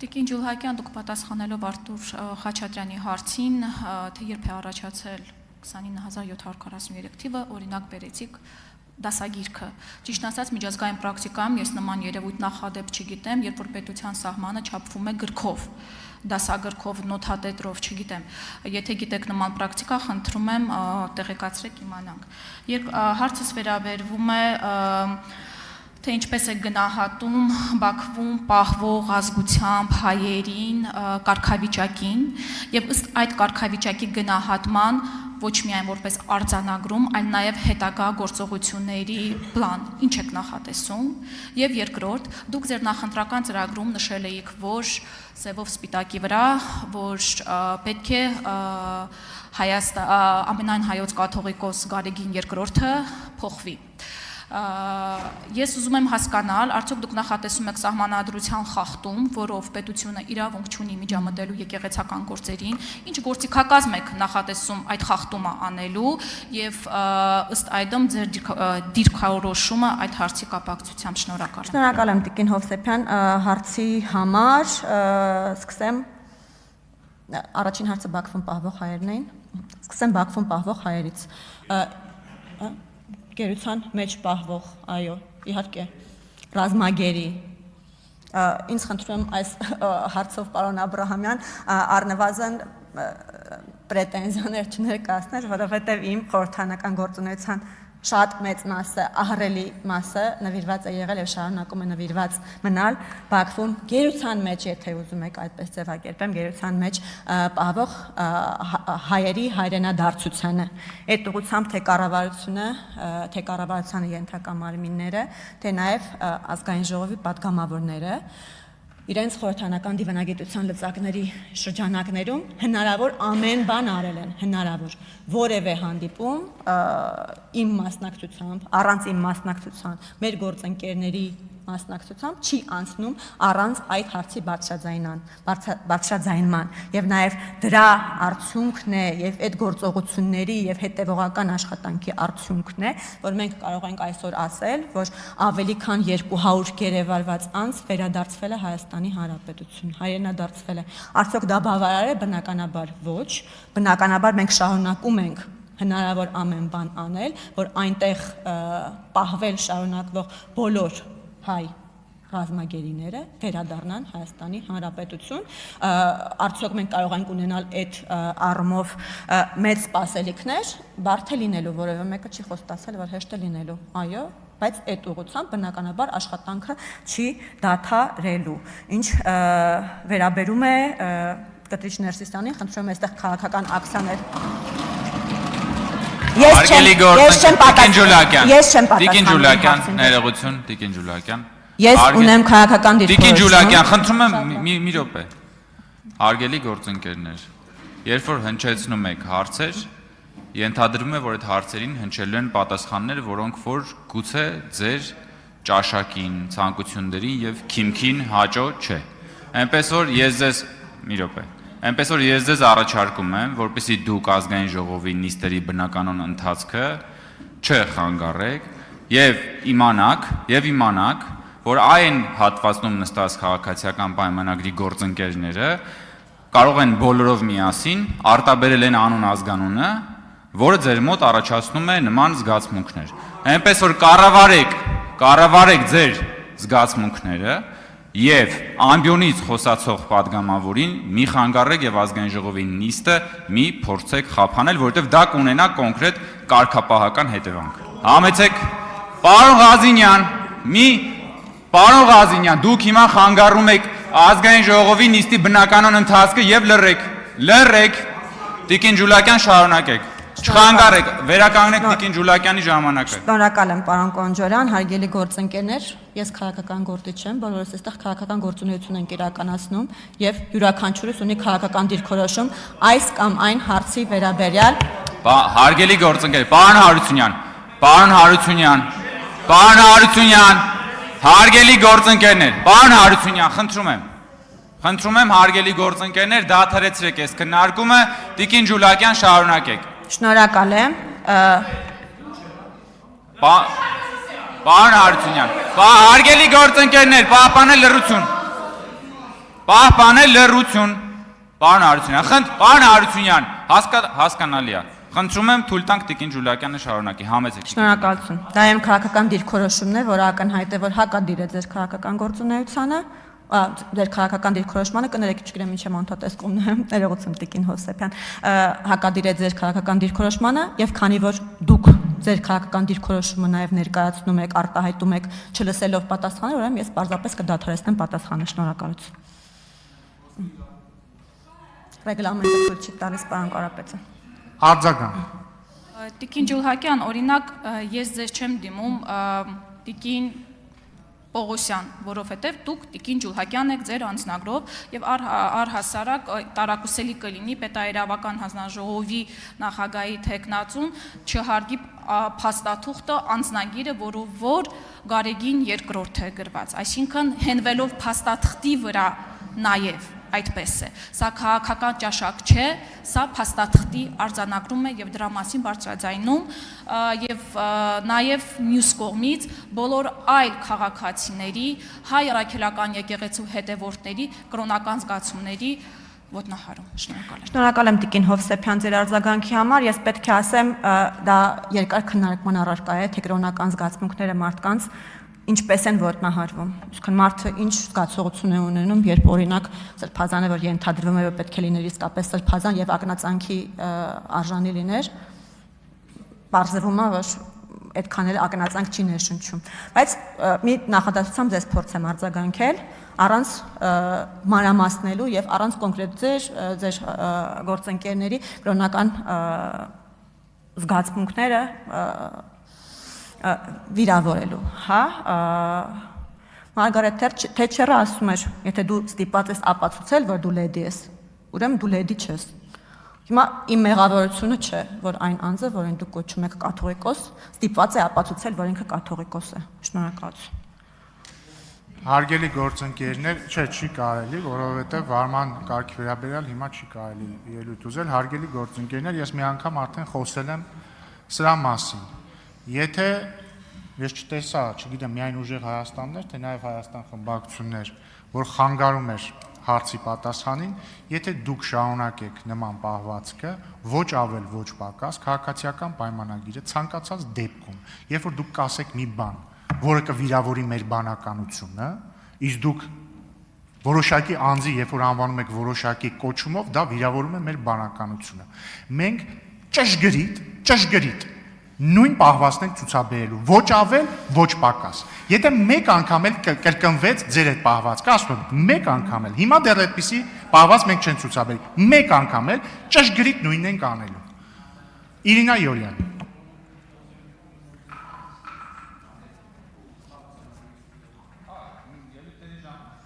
Տիկին Ջուլհակյան, դուք պատասխանելով Արտուր Խաչատրյանի հարցին, թե երբ է առաջացել 29743 թիվը, օրինակ բերեցիք դասագիրքը։ Ճիշտ ասած, միջազգային պրակտիկայում ես նման երևույթ նախադեպ չգիտեմ, երբ որ պետության սահմանը չափվում է գրքով, դասագրքով, նոթատետրով, չգիտեմ։ Եթե գիտեք նման պրակտիկա, խնդրում եմ տեղեկացրեք իմանանք։ Հարցս վերաբերվում է թե ինչպես է գնահատում Բաքվում պահվող ազգությամբ հայերին կարգավիճակին եւ ըստ այդ կարգավիճակի գնահատման ոչ միայն որպես արձանագրում, այլ նաեւ հետագա գործողությունների պլան, ինչ եք նախատեսում, եւ երկրորդ, դուք ձեր նախընտրական ծրագրում նշել էիք, որ սևով սպիտակի վրա, որ պետք է ամենայն հայոց կաթողիկոս Գարեգին II-ը փոխվի։ Ես ուզում եմ հասկանալ, արդյոք դուք նախատեսում եք սահմանադրության խախտում, որով պետությունը իրավունք չունի միջամտելու եկեղեցական գործերին, ինչ գործիքակազմ եք նախատեսում այդ խախտումը անելու եւ ըստ այդմ ձեր դիրքորոշումը այդ հարցի կապակցությամբ շնորհակալ եմ։ Շնորհակալ եմ Տիկին Հովսեփյան հարցի համար, սկսեմ առաջին հարցը Բաքվում պահվող հայերն էին, սկսեմ Բաքվում պահվող հայերից։ Գերության մեջ պահվող, այո, իհարկե, ռազմագերի, ինձ խնդրում այս հարցով պարոն Աբրահամյան առնվազն պրետենզիաներ չներկայացներ, որովհետև իմ խորհրդանական գործունեության շատ մեծ մասը, ահռելի մասը նվիրված է եղել եւ շարունակում է նվիրված մնալ Բաքվում գերության մեջ, եթե ուզում եք այդպես ձևակերպեմ, գերության մեջ պահվող հայերի հայրենադարձությանը։ Այդ ուղղությամբ թե կառավարությունը, թե կառավարությանը ենթակա մարմինները, թե նաեւ ազգային ժողովի պատգամավորները իրենց խորհրդանական դիվանագիտության լծակների շրջանակներում հնարավոր ամեն բան արել են, հնարավոր որևէ հանդիպում իմ մասնակցությամբ, առանց իմ մասնակցության, մեր գործընկերների մասնակցությամբ չի անցնում առանց այդ հարցի բարձրաձայնման եւ նաեւ դրա արդյունքն է եւ այդ գործողությունների եւ հետեւողական աշխատանքի արդյունքն է, որ մենք կարող ենք այսօր ասել, որ ավելի քան 200 գերեվարված անձ վերադարձվել է Հայաստանի Հանրապետություն, հայրենադարձվել է։ Արդյոք դա բավարար է? Բնականաբար ոչ, բնականաբար մենք շարունակում ենք հնարավոր ամեն բան անել, որ այնտեղ պահվել շարունակվող բոլոր հայ ռազմագերիները վերադառնան Հայաստանի Հանրապետություն, արդյոք մենք կարող ենք ունենալ այդ առումով մեծ սպասելիքներ, բարդ է լինելու, որևէ մեկը չի խոստացել, որ հեշտ է լինելու, այո, բայց այդ ուղղությամբ բնականաբար աշխատանքը չի դադարելու։ Ինչ վերաբերում է Կտրիչ Ներսիսյանին, խնդրում եմ այստեղ քաղաքական ակցիաներ Տիկին Ջուլակյան, ներողություն, Տիկին Ջուլակյան։ Ես ունեմ քաղաքական դիրքորոշում։ Տիկին Ջուլակյան, խնդրում եմ մի րոպե։ Հարգելի գործընկերներ, երբ որ հնչեցնում եք հարցեր, ենթադրվում է, որ այդ հարցերին հնչելու են պատասխաններ, որոնք որ գուցե ձեր ճաշակին, ցանկություններին եւ քիմքին հաճո չէ։ Այնպես որ ես ձեզ առաջարկում եմ, որպեսզի դուք ազգային ժողովի նիստերի բնականոն ընթացքը չխանգարեք եւ իմանաք, որ այն հատվածում նստած քաղաքացիական պայմանագրի գործընկերները կարող են բոլորով միասին արտաբերել են անուն ազգանունը, որը ձեր մոտ առաջացնում է նման զգացմունքներ։ Այնպես որ կառավարեք ձեր զգացմունքները եւ ամբիոնից խոսացող падգամավորին մի խանգարեք եւ ազգային ժողովի նիստը մի փորձեք խափանել, որովհետեւ դա կունենա կոնկրետ կարգապահական հետևանք։ Համեցեք, Պարոն Ղազինյան, դուք հիմա խանգարում եք ազգային ժողովի նիստի բնականոն ընթացքը եւ լռեք, Տիկին Ջուլակյան շարունակեք։ Չխանգարեք, վերականգնեք Տիկին Ջուլակյանի ժամանակը։ Շնորհակալ եմ, պարոն Կոնջորյան, հարգելի գործընկերներ, ես քաղաքական գործիչ եմ, բոլորս այստեղ քաղաքական գործունեություն ենք իրականացնում եւ յուրաքանչյուրս ունի քաղաքական դիրքորոշում այս կամ այն հարցի վերաբերյալ։ Հարգելի գործընկեր, պարոն Հարությունյան, հարգելի գործընկերներ, պարոն Հարությունյան, խնդրում եմ հարգելի գործընկերներ, դադարեցրեք այս քննարկումը, Տիկին Ջուլակյան շարունակեք։ Շնորհակալ եմ։ Պարոն Հարությունյան, հարգելի գործընկերներ, պահպանել լռություն։ Պահպանել լռություն։ Պարոն Հարությունյան, պարոն Հարությունյան, հասկանալի է։ Խնդրում եմ թույլ տանք Տիկին Ջուլիակյանը շարունակի, համեցեք։ Շնորհակալություն։ Դա իմ քաղաքական դիրքորոշումն է, որը ակնհայտ է, որ հակադիր է ձեր քաղաքական գործունեությանը, ձեր քաղաքական դիրքորոշմանը, կներեք, չգիտեմ ինչ եմ անդադեսկումն եմ, ներողություն Տիկին Հովսեփյան, հակադիր է ձեր քաղաքական դիրքորոշմանը, եւ քանի որ դուք ձեր քաղաքական դիրքորոշումը նաեւ ներկայացնում եք, արտահայտում եք, չլսելով պատասխանը, ուրեմն ես պարզապես կդադարեցնեմ պատասխանը, շնորհակալություն։ Ռեգլամենտը թույլ չի տալիս, պարոն Կարապետյան։ Արձագանք։ Տիկին Ջուլհակյան, օրինակ ես ձեզ չեմ դիմում Տիկին Պողոսյան, որովհետև դուք Տիկին Ջուլհակյան եք ձեր անձնագրով եւ առհասարակ տարակուսելի կլինի պետաերավական հանձնաժողովի նախագահի թեկնածուն չհարգի փաստաթուղթը անձնագիրը, որով որ Գարեգին երկրորդ է գրված, այսինքն հենվելով փաստաթղթի վրա նաեւ այդպես է։ Սա քաղաքական ճաշակ չէ, սա փաստաթղթի արձանագրում է եւ դրա մասին բարձրաձայնում եւ նաեւ մյուս կողմից բոլոր այլ քաղաքացիների, հայ առաքելական եկեղեցու հետևորդների կրոնական զգացումների ոտնահարում։ Շնորհակալ եմ։ Շնորհակալ եմ Տիկին Հովսեփյան ձեր արձագանքի համար, ես պետք է ասեմ, դա երկար քննարկման առարկա է, թե կրոնական զգացմունքները մարդկանց ինչպես են ոտնահարվում։ Իսկն մարդը ինչ զգացողություն է ունենում, երբ օրինակ սրբազանը, որ ենթադրվում է, որ պետք է լիներ իսկապես սրբազան եւ ակնածանքի արժանի լիներ, բարձրվում է, որ այդքան էլ ակնածանք չի ներշնչում։ Բայց մի նախադասությամբ ձեզ փորձեմ արձագանքել առանց մանրամասնելու եւ առանց կոնկրետ ձեր գործընկերների կրոնական զգացմունքները վիրավորելու, հա, Մարգարետ Թետչերը ասում էր, եթե դու ստիպված ես ապացուցել, որ դու լեդի ես, ուրեմն դու լեդի չես։ Հիմա իմ մեղավորությունը չէ, որ այն անձը, որին դուք կոչում եք կաթողիկոս, ստիպված է ապացուցել, որ ինքը կաթողիկոս է։ Շնորհակալություն։ Հարգելի գործընկերներ, չի կարելի, որովհետև վարման կարգի վերաբերյալ հիմա չի կարելի ելույթ ուզել։ Հարգելի գործընկերներ, ես մի անգամ արդեն խոսել եմ սրա մասին։ Եթե ես չտեսա, չգիտեմ, միայն ուժեղ Հայաստաններ, թե նաև Հայաստան խմբակցություններ, որ խանգարում էր հարցի պատասխանին, եթե դուք շարունակեք նման պահվածքը, ոչ ավել, ոչ պակաս, քաղաքացիական պայմանագիրը ցանկացած դեպքում, երբ որ դուք կասեք մի բան, որը կվիրավորի մեր բանականությունը, իսկ դուք որոշակի անձի, երբ որ անվանում եք որոշակի կոչումով, դա վիրավորում է մեր բանականությունը։ Մենք ճշգրիտ նույն պահվածն ենք ցուցաբերելու, ոչ ավել, ոչ պակաս։ Եթե մեկ անգամ էլ կրկնվեց ձեր այդ պահվածքը, ասում եմ, մեկ անգամ էլ, հիմա դեռ այդպիսի պահված մենք չենք ցուցաբերի, մեկ անգամ էլ ճշգրիտ նույնն ենք անելու։ Իրինա Յորյան։